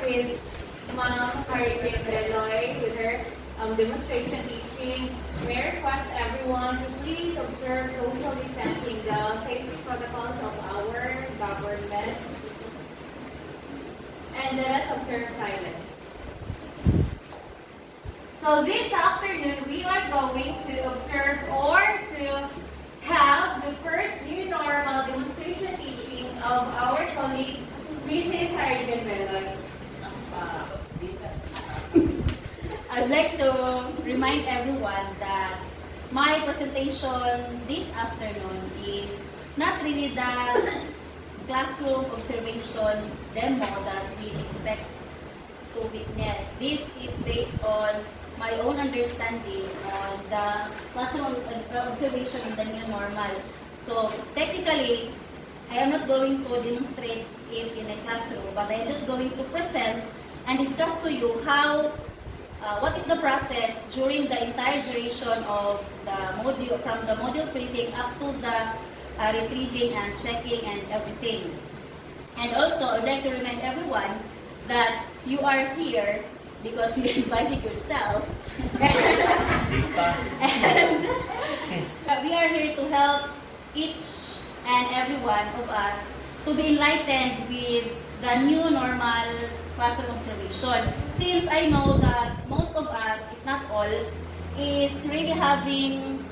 with Ma'am Caribbean Beloy with her demonstration teaching. May request everyone to please observe social distancing, the safety protocols of our government, and let us observe silence. So this afternoon, we are going to observe or to have the first new normal demonstration teaching of our colleague, Mrs. Caribbean Beloy. I'd like to remind everyone that my presentation this afternoon is not really the classroom observation demo that we expect to witness. This is based on my own understanding on the classroom observation in the new normal. So technically, I am not going to demonstrate it in a classroom, but I am just going to present and discuss to you how what is the process during the entire duration of the module, from the module printing up to the retrieving and checking and everything. And also, I would like to remind everyone that you are here because you invited yourself. And we are here to help each and every one of us to be enlightened with the new normal classroom observation. Since I know that most of us, if not all, is really having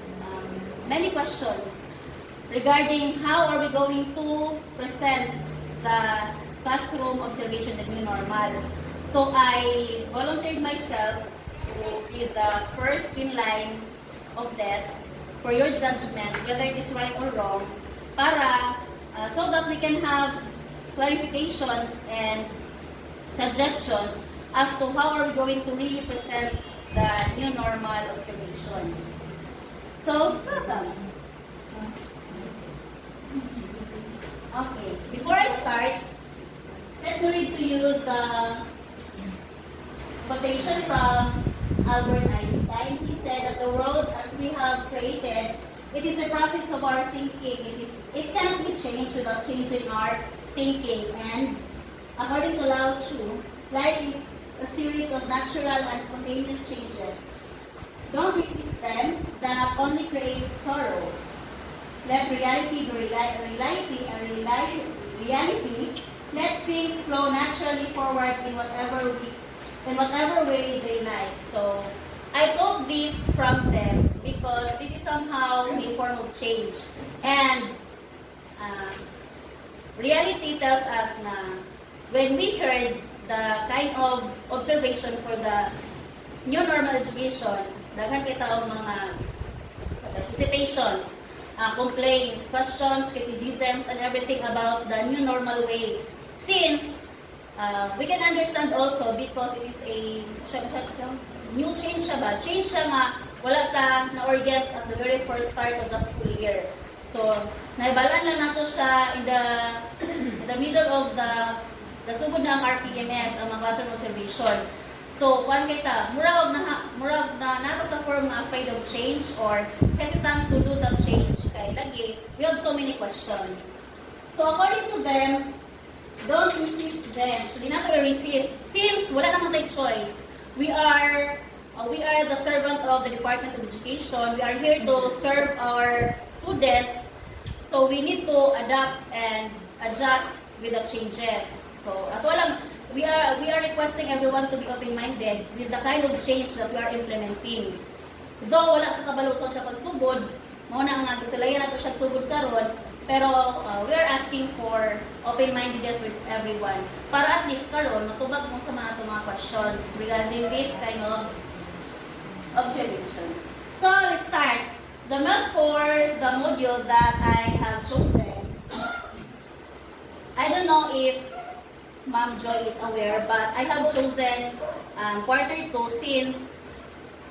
many questions regarding how are we going to present the classroom observation, the new normal. So I volunteered myself to be the first in line of that for your judgment, whether it is right or wrong, para so that we can have clarifications and suggestions as to how are we going to really present the new normal observation. So, welcome. Okay, before I start, let me read to you the quotation from Albert Einstein. He said that the world as we have created, it is a process of our thinking. It cannot be changed without changing our thinking. And according to Lao Tzu, life is a series of natural and spontaneous changes. Don't resist them, that only creates sorrow. Let reality be reality. Let things flow naturally forward in whatever way they like. So I took this from them because this is somehow a form of change. And reality tells us na when we heard the kind of observation for the new normal education, daghan kita og mga hesitations, complaints, questions, criticisms, and everything about the new normal way. Since we can understand also because it is a new change siya ba? Change siya nga, wala ka na-orient at the very first part of the school year. So, naibalan lang nato siya in the middle of the sugod na ang RPMS, ang mga classroom observation. So, kung kita, murag na nato sa form afraid of change or hesitant to do that change. Kaya lagi, we have so many questions. So, according to them, don't resist them. So, di nato i-resist. Since wala namang take choice, we are the servant of the Department of Education. We are here to serve our students. So, we need to adapt and adjust with the changes. So, ato lang, we are requesting everyone to be open-minded with the kind of change that we are implementing. Though wala ka kabaluson siya pagsugod, mauna nga gisalayan nato siya sugod karon, pero we are asking for open-mindedness with everyone. Para at least karon matubag mo sa mga questions regarding this kind of observation. So let's start. The math for the module that I have chosen, I don't know if Ma'am Joy is aware, but I have chosen quarter 2 since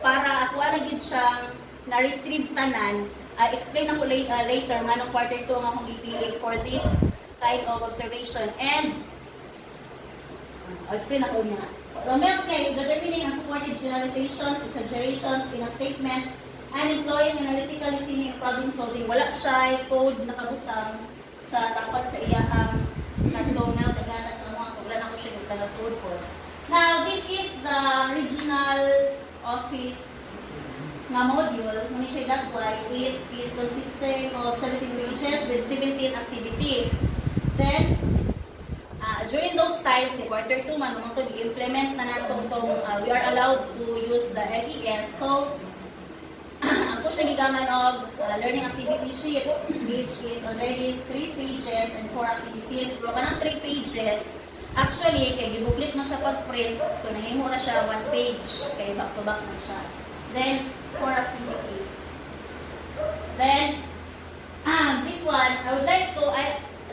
para ako na gid siyang na-retrieve tanan. Explain ako later nga ng quarter 2 ang akong ipili for this kind of observation. And I'll explain ako niya. The math case, determining and supported generalizations, exaggerations in a statement, and employing analytical listening and problem solving. Wala siya code nakabutang sa dapat sa iyahang kartong melt agana sa mga. So wala na ko siya special code for. Now, this is the regional office nga module. Muna siya dagway. It is consisting of 17 pages with 17 activities. Then, during those times, in quarter 2 man, mga i-implement na nato itong we are allowed to use the LES. So, ang push na gigaman of learning activity sheet, which is already 3 pages and 4 activities. Pero kanang 3 pages, actually, kay gibuklit na siya pag-print, so nahimo na siya 1 page, kay back-to-back na siya. Then, 4 activities. Then, this one, I would like to,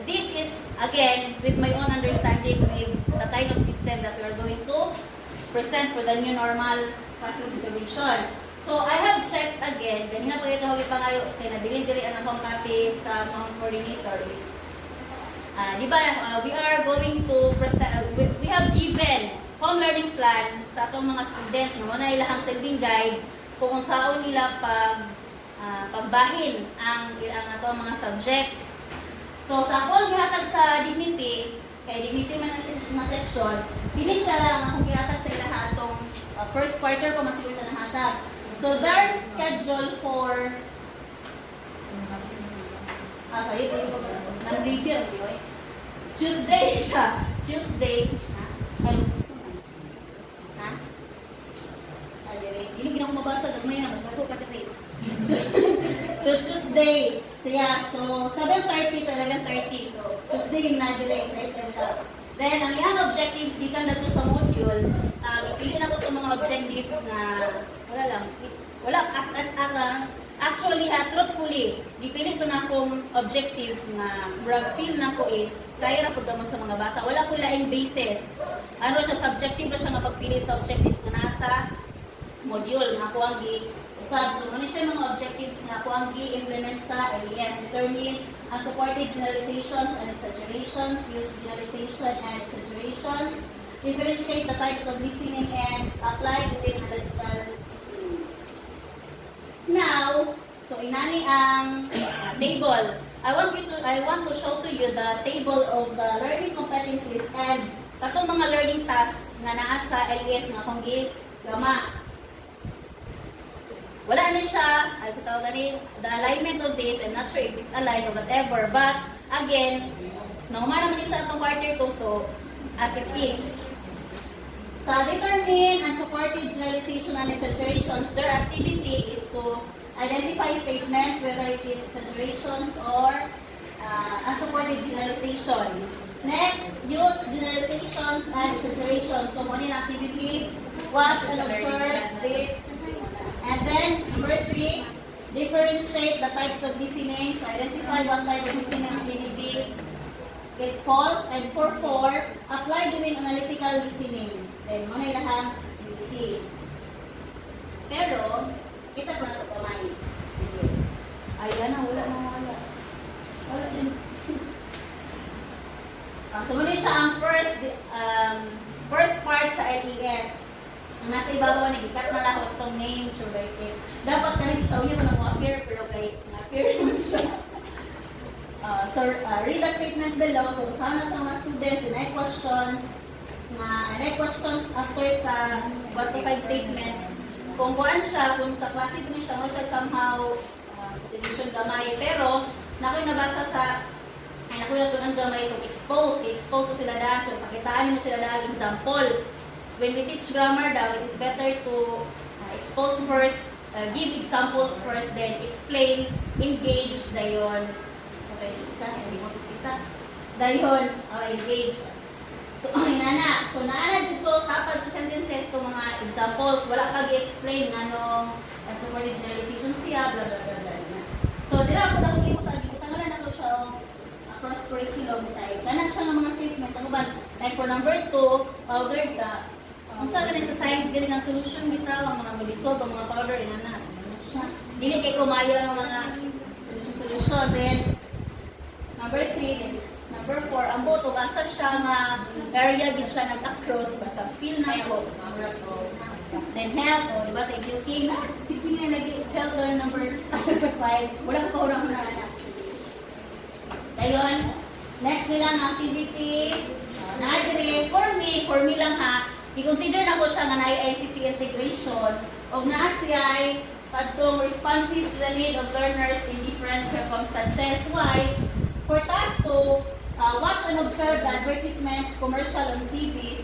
this is, again, with my own understanding with the kind of system that we are going to present for the new normal classroom observation. So, I have checked again, then nga po ito hagi pa ngayon, kaya nabilin diri ang akong copy sa mga coordinator is, di ba, we are going to present, we have given home learning plan sa atong mga students, muna ilahang sending guide, kung saan nila pagbahin ang atong mga subjects. So, sa akong gihatag sa dignity, kay dignity man ang section, hindi siya lang akong gihatag sa ilaha atong first quarter pa masiguro na nahatag. So, their schedule for Tuesday siya. Tuesday. Hindi ginang mabasa. Gagmay na. Mas nato ka kasi. So, Tuesday. So, yeah. So, 7:30 to 11:30. So, Tuesday yung na-direct. Then, ang iyang objectives, di ka na to sa module. Ipili na ko itong mga objectives na actually, truthfully, dipili ko na akong objectives na feel na ko is, kaya na po naman sa mga bata. Wala ko ilaing basis. Ano siya, subjective na siya nga pagpili sa objectives na nasa module na ako ang gi-usab. So, ano siya mga objectives na ako ang gi-implement sa LES. Determine unsupported generalizations and exaggerations, use generalization and exaggerations, differentiate the types of listening, and apply within analytical listening. Now, so inani ang table. I want to show to you the table of the learning competencies and katong mga learning tasks nga naa sa LES nga akong gama. Wala na siya, sa tawag ni, the alignment of this, I'm not sure if it's aligned or whatever, but again, naman naman siya itong quarter 2, so as it is. Sa determine unsupported generalization and exaggerations, their activity is to identify statements, whether it is exaggerations or unsupported generalization. Next, use generalizations and exaggerations. So, one activity, watch and observe this. And then, number 3, differentiate the types of listening. So, identify what type of listening activity it falls. And for 4, apply doing analytical listening. Then, muna ilahang activity. Pero, kita ko na ito kamay. Sige. Ayan na, wala. Wala siya. So, muna siya ang first part sa LES. Ang nasa ibabaw, nagikat na lang ako itong name, sure by it. Dapat na rin isaw niya pa ng appear, pero kay appear naman siya. So, read the statement below. So, sana sa mga students, and questions after sa 1 to 5 statements. Kung buwan siya, kung sa classic niya siya, mo siya somehow division gamay. Pero, nako'y nabasa sa nako'y natulang gamay kung expose na sila dahil. So, pakitaan mo sila dahil example. When we teach grammar daw, it is better to expose first, give examples first, then explain, engage, dayon. Okay, isa. Dayon, engage. So, inana. So, naana dito, kapag sa sentences, itong mga examples, wala pag-i-explain anong supported generalization siya, blah, blah, blah, blah. So, dira ako na kung na ko siya cross-curriculum tayo. Ganun siya ng mga statements. Ano ba? Like for number 2, powder ka. Ang sa ganun sa science, ganun ang solution bitaw, ang mga molisog, ang mga powder, inana. Dili kay kumayo ng mga solution. Then, number 3, then, number 4, ang boto, basta siya nga area din siya nag-across, basta feel na ko. Then health, o diba, thank you, King. Sige nga, nag-health or number 5. Walang kaurang na actually. Dayon, Next nilang activity, nagre, for me lang ha, i-consider na ko siya nga na ICT integration o na siya padtong responsive to the need of learners in different circumstances. Why? For task 2, watch and observe the advertisements, commercial on TV,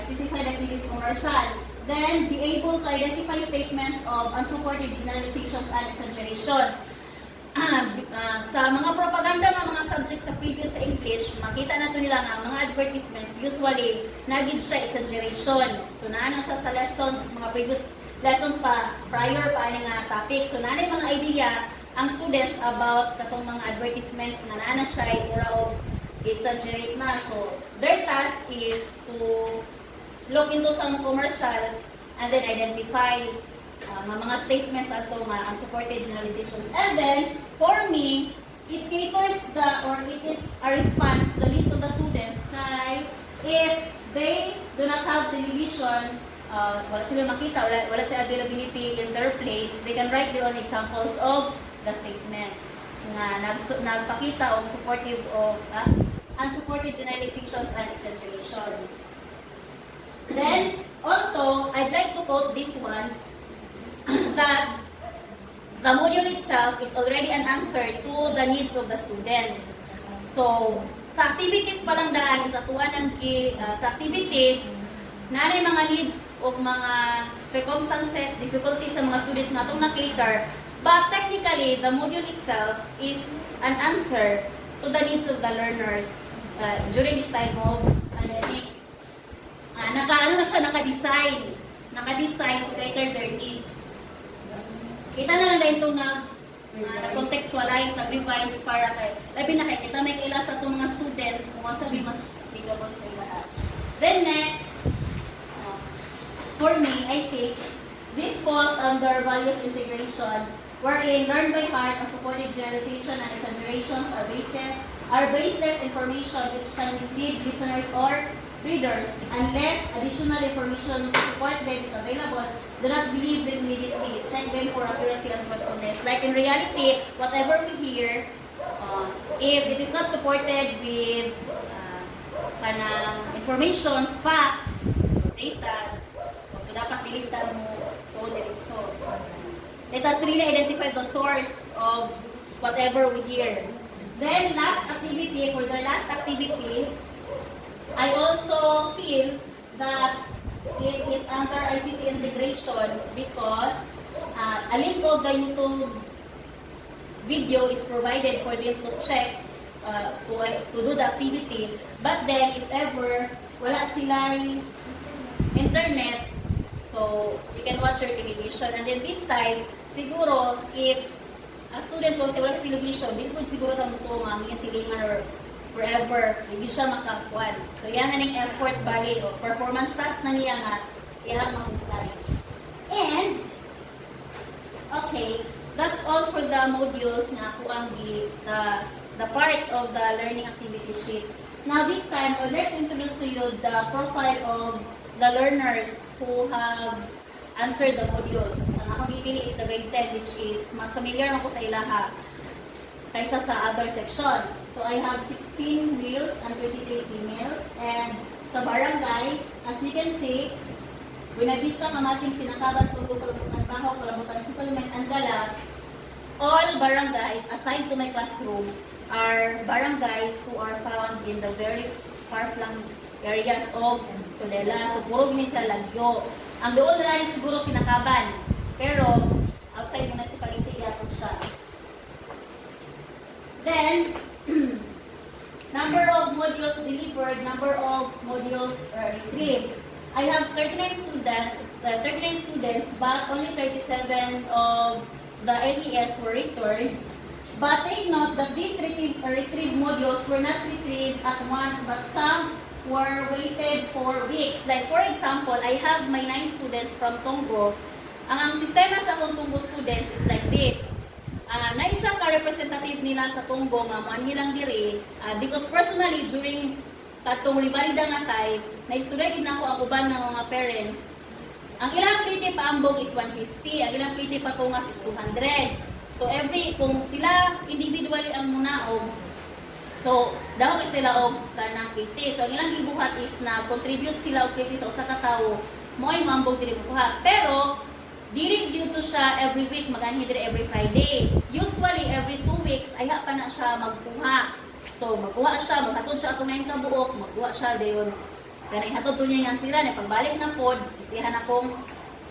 specified activity commercial. Then, be able to identify statements of unsupported generalizations and exaggerations. Sa mga propaganda ng mga subjects sa previous sa English, makita na ito nila nga mga advertisements, usually, naging siya exaggeration. So, naana siya sa lessons, mga previous lessons pa, prior pa nga topic. So, naana yung mga idea ang students about katong mga advertisements na naana siya, o exaggerate na. So, their task is to look into some commercials and then identify mga statements ato nga unsupported generalizations. And then, for me, it caters it is a response to the needs of the students kay if they do not have television, wala sila makita, wala sila availability in their place, they can write their own examples of the statements nga nagpakita og supportive of unsupported generalizations and exaggerations. Then, also, I'd like to quote this one, that the module itself is already an answer to the needs of the students. So, sa activities pa lang daan, sa tuwan ng sa activities, nanay mga needs o mga circumstances, difficulties sa mga students nga itong na-cater, but technically, the module itself is an answer to the needs of the learners during this time of pandemic. Naka-design to cater their needs. Kita na lang dahil itong na-contextualize, nag-revise para kay, labi na kay, kita may kaila sa itong mga students, kung masabi mas applicable sa lahat. Then next, for me, I think, this falls under values integration, wherein learn by heart and supported generalization and exaggerations are baseless information which can mislead listeners or readers. Unless additional information to support them is available, do not believe them immediately. Check them for accuracy and truthfulness. Like in reality, whatever we hear, if it is not supported with information, facts, data, so dapat dilitan mo to diretso. Let us really identify the source of whatever we hear. Then last activity, for the last activity, I also feel that it is under ICT integration because a link of the YouTube video is provided for them to check to do the activity. But then, if ever wala silang internet, so you can watch your television. And then this time, siguro, if a student kung wala sa television, di po siguro tamo ko nga mga silingan or forever, hindi siya makakuan. So yan na ng effort bali o performance task na niya nga, yan mahutay. And, okay, that's all for the modules na ako ang the part of the learning activity sheet. Now this time, I'd like to introduce to you the profile of the learners who have answered the modules. Ang akong ipili is the grade 10, which is mas familiar ako sa ilaha kaysa sa other sections. So I have 16 males and 23 females. And sa barangays, as you can see, winabista kamating sinakaban, tulog, kalabutan, baho, kalabutan, supplement, and gala. All barangays, aside to my classroom, are barangays who are found in the very far-flung areas of Tudela. So puro gini sa Lagyo. Ang doon na rin siguro sinakaban. Pero, outside municipality, yapon siya. Then, number of modules delivered, number of modules retrieved. I have 39 students, but only 37 of the LES were returned. But take note that these retrieved modules were not retrieved at once, but some were waited for weeks. Like for example, I have my 9 students from Tonggo. Ang sistema sa akong Tonggo students is like this. Na isa ka representative nila sa Tonggo nga man nilang diri because personally during katong rivalida nga time na-student din ako uban ng mga parents. Ang ilang plite paambog is 150, ang ilang plite patungas is 200. So kung sila individually ang munaog, so So, dahil sila og kanang PT. So, ang ilang gibuhat is na contribute sila og PT sa usa ka tawo. Mo'y mambog diri buhat. Pero dili due to siya every week maganhi diri every Friday. Usually every 2 weeks ay pa na siya magkuha. So, magkuha siya, maghatod siya atong 9 ka buok, magkuha siya dayon. Kanang hatod to niya yang sira ni pagbalik na pod, isihan akong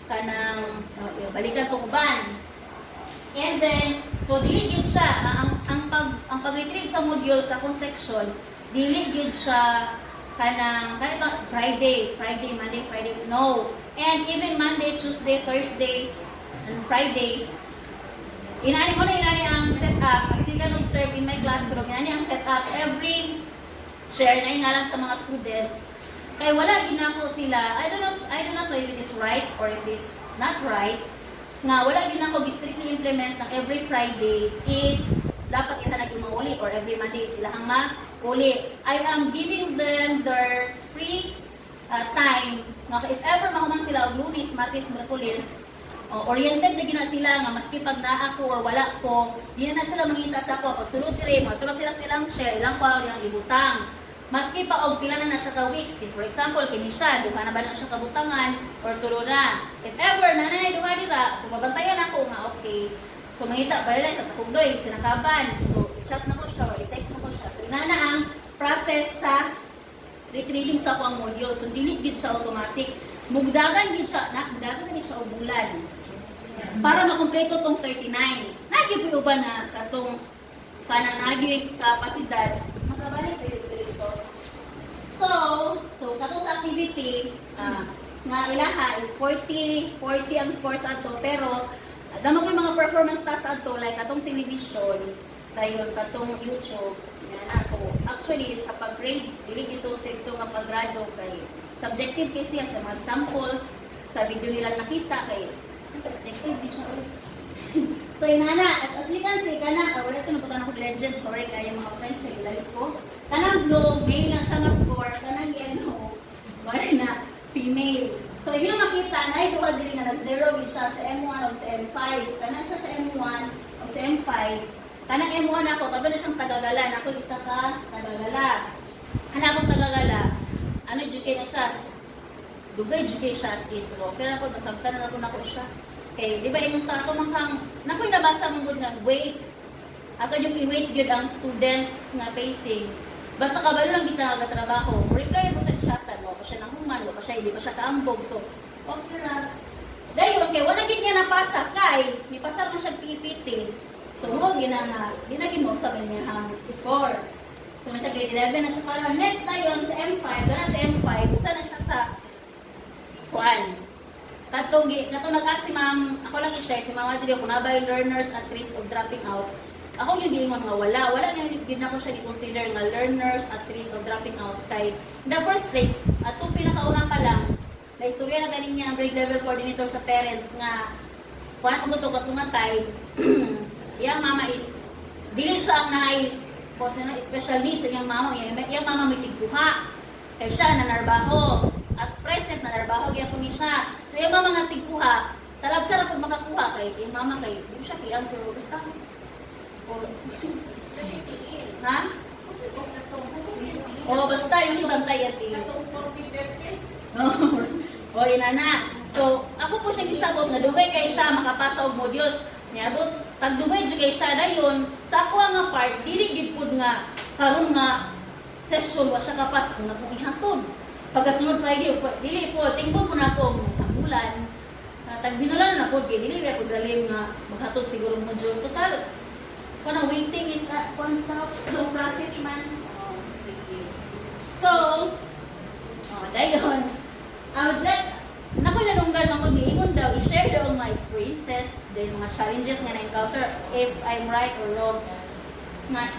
kanang balikan tong uban. And then, so dili gyud siya ang pag-retrieve sa module sa akong section, dili gyud siya kanang Friday, Monday, Friday, no. And even Monday, Tuesday, Thursdays, and Fridays, inani ang setup. As you can observe in my classroom, inani ang setup every share na inalang sa mga students. Kaya wala ginako sila. I do not know if it is right or if it is not right. Nga wala ginako strictly implement ng every Friday is dapat ila naging mauli or every Monday sila ang mauli. I am giving them their free time. If ever mahuman sila og Lunes, Martes, Miyerkules, oriented na gina sila nga maski pag naa ko or wala ko, di na sila mangita sa ako. Pag sulod dire, matulog sila silang share, ilang pa ilang ibutang. Maski pa og pila na siya ka weeks. For example, kini siya, duha na ba na siya kabutangan or tulo na. If ever nanay duha dira, so mabantayan ako nga okay. So mangita pa rin sa takugdoy, sinakaban. So i-chat na ko siya or i-text na ko siya. So inana ang process sa retrieving sa akong module. So dili gid siya automatic. Mugdagan gid siya, mugdagan ni siya og bulan. Para makumpleto tong 39. Nagi po ba na katong kanang nagi kapasidad makabalik kayo dito. So katong sa activity nga ilaha is 40 ang scores ato pero damo ko mga performance tasks ato like katong television dayon katong YouTube na. So actually sa pag-grade dili ito stricto nga pag-grado kay subjective kasi sa mga samples sa video nila nakita kay subjective siya. So inana as you can see kana wala ko naputan ako legend sorry kay mga friends sa live ko kanang blue male lang siya ma-score kanang yellow wala na female. So yung makita na ay duha diri nga nag-zero gid siya sa M1 o sa M5 kanang siya sa M1 o sa M5 kanang M1 ako kadto na siyang tagagala ako isa ka tagagala kana akong tagagala ano educate na siya dugay educate siya as intro pero ako masabtan na ako nako siya kay di ba imong tato man kang nakoy nabasa mo gud nga wait ato yung i-wait gyud ang students nga pacing basta kabalo lang kita nga trabaho reply mo sa chatan mo pa siya nang human mo pa siya hindi pa siya kaambog so okay ra dayon kay wala gid niya napasa kay ni pasar man siya PPT so mo ginana dinagi mo sa niya ang score so na siya grade 11 na siya para next dayon sa M5 gana sa M5 usa na siya sa kuan katong nag-ask si ma'am ako lang i-share si mama dili ko na ba learners at risk of dropping out. Ako yung giingon nga wala nga din ako siya i-consider nga learners at risk of dropping out kay in the first place atong pinakauna pa lang na istorya na ganin niya ang grade level coordinator sa parent nga kuan og to katong time iyang mama is dili siya ang naay special needs sa iyang mama iyang mama may tigduha kay siya nanarbaho at present nanarbaho gyapon ni siya so iyang mama nga tigduha talabsa ra pud makakuha kay iyang mama kay di siya kiyang pero basta ha? Basta yung ibantay at o inana so ako po siya gisabot na dugay kay siya makapasa og modules niabot tag dugay kay siya dayon sa ako nga part dili gid pud nga karon nga session wa siya kapas kung akong ihatod pagkasunod Friday dili po tingbo po na ako sa bulan tag binulan na po kay dili ko dalim nga maghatod siguro module total kung waiting is slow process man. So, dayon, I would like, nakoy nanunggan ako niingon daw, i-share daw my experiences, then mga challenges nga na-encounter, if I'm right or wrong.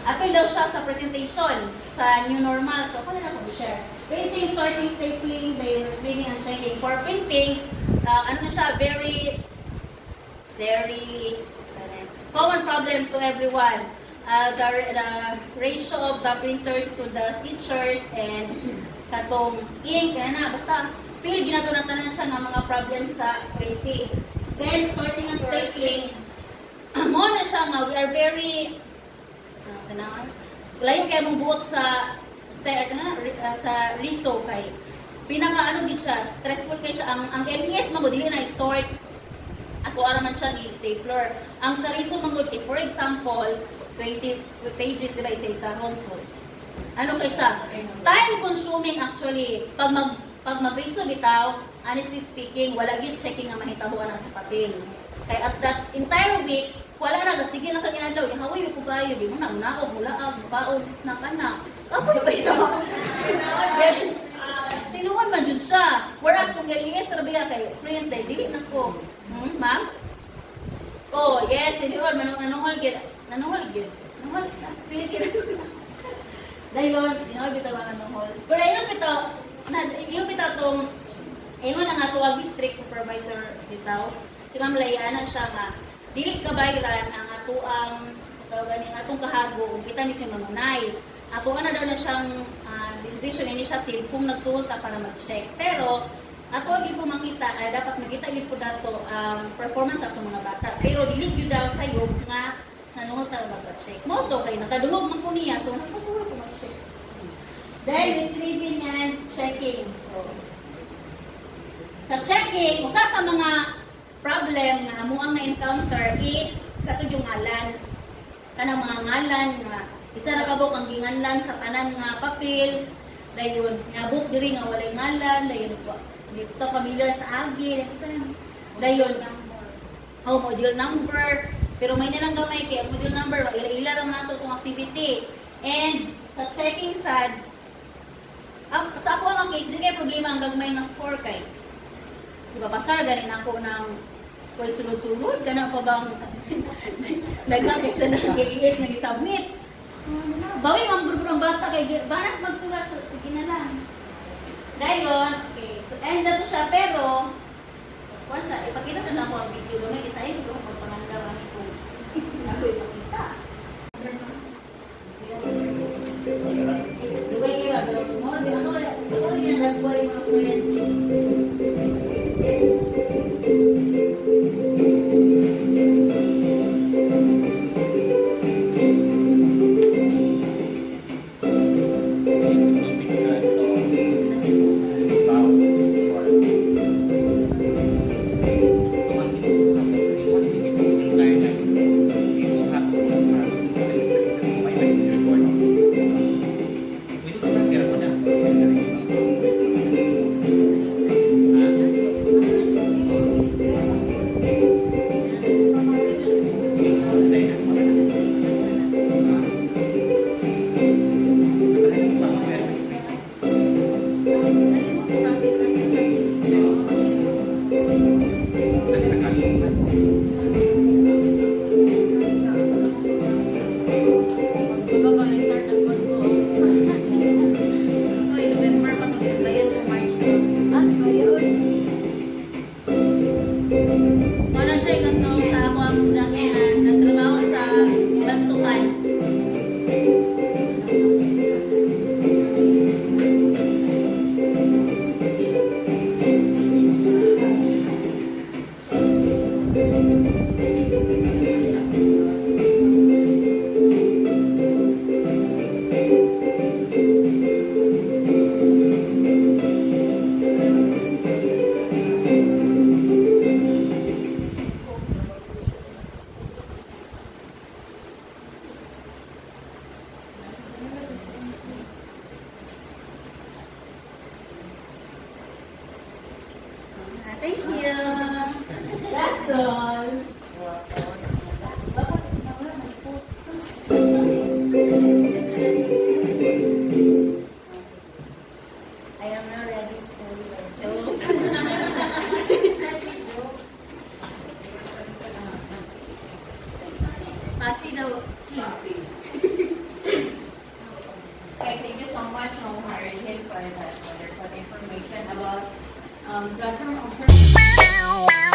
Apil daw siya sa presentation, sa new normal, so kung na ako i-share. Printing, sorting, stapling, then reading and checking. For printing, ano na siya, very common problem to everyone. The ratio of the printers to the teachers and katong ink, na basta feel ginatunatanan siya ng mga problems sa printing. Then sorting and stapling, mo na siya nga we are very layo kay mong buot sa riso kay pinaka gid siya, stressful kay siya. Ang MES mo dili na i-sort. Ako ara man siya ni stapler. Ang sa riso man kay for example, 20 pages diba isa-isa household. Ano kay siya? Time consuming actually. Pag mag-riso bitaw, honestly speaking, wala gid checking nga mahitahuan sa papel. Kay at that entire week, wala na, sige lang kag inadlaw, ihaway ko kayo, di mo na unaog, mulaag, baon, snack na. Apoy ba yun? Tinuwan man jud siya. Whereas kung galingan sa rabiya kay friend day, dili na ko. Ma'am? Oh, yes, tinuwan nanuhol gid. Nanuhol gid. Nanuhol na. Pili gid. Dahil yun, bitaw ang nanuhol. Pero yung bitaw tong ingon ang ato ang district supervisor bitaw. Si Ma'am Layana siya nga dili kabayran ang ato ang ganing atong kahago kung kita mismo mamunay. Ako na daw na siyang distribution initiative kung nagsuhol ta para mag-check. Pero ako gyud po makita ay dapat makita gyud po dato ang performance sa mga bata. Pero dili gyud daw sayo nga nanungod ta mag-check. Mo to kay nakadungog man ko niya so nagpasuhol ko mag-check. Then retrieving and checking. So sa checking, usa sa mga problem na amo ang na-encounter is katong yung ngalan. Kanang mga ngalan nga isa ra kabok ang ginganlan sa tanan nga papel. Dayon ngabot diri nga walay ngalan, dayon dito familiar sa agi, dayon module number. Pero may nilang gamay kay ang module number ila-ila ra nato tong activity. And sa checking sad sa ako ang case, di kay problema ang gagmay nga score kay. Diba, pasar, ganin ako ng kung sulod-sulod, gana pa bang nagsakit sa nag-iis, nag-submit. Bawi ang grupo ng bata kay barat magsulat, sige na lang. Dayon, okay, so end na to siya, pero once, ipakita sa na ako ang video, gamay isahin ko, magpangandawan ko. Ako ipakita. Dugay kayo, ako rin yung nagboy mga friends. Thank you. That's all. I am now ready for your joke. Pasi daw. Okay, thank you so much, Ma'am Harriet, for that wonderful information about classroom observation.